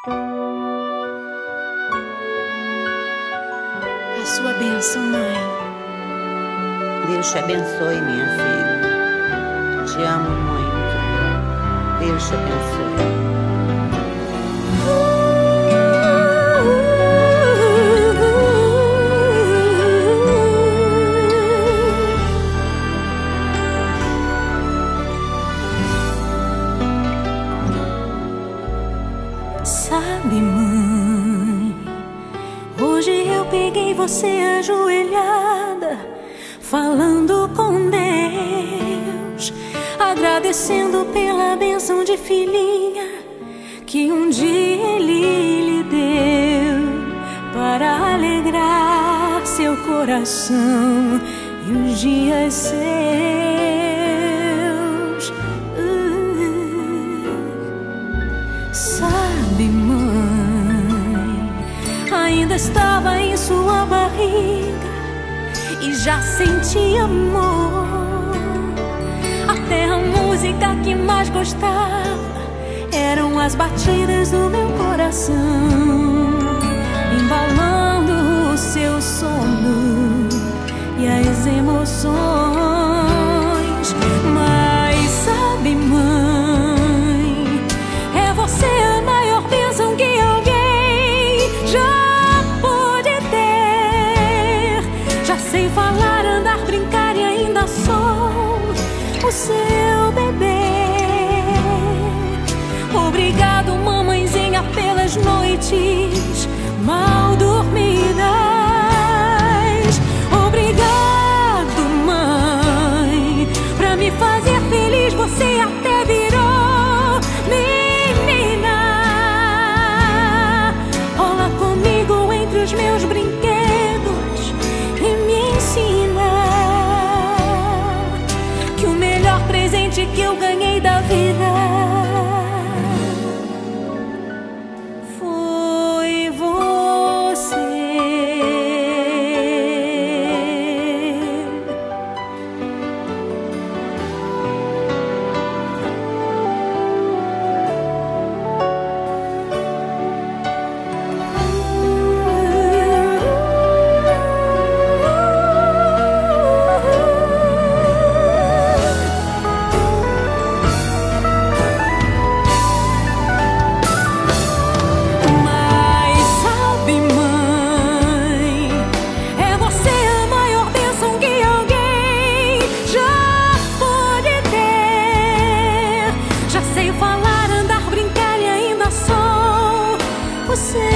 A sua bênção, mãe. Deus te abençoe, minha filha. Te amo muito. Deus te abençoe. Sabe, mãe, hoje eu peguei você ajoelhada, falando com Deus, agradecendo pela bênção de filhinha que um dia Ele lhe deu, para alegrar seu coração e os dias seus. Sabe, mãe, ainda estava em sua barriga e já sentia amor. Até a música que mais gostava eram as batidas do meu coração, embalando o seu sono e as emoções. Mas sabe, mãe, é você a maior bênção que alguém já pôde ter. Já sei falar, andar, brincar e ainda sou o seu bebê. Obrigado, mamãezinha, pelas noites mal dormidas. Obrigado, mãe, pra me fazer feliz. Você até virou menina. Rola comigo entre os meus brinquedos e me ensina que o melhor presente que eu ganhei da vida foi você. Você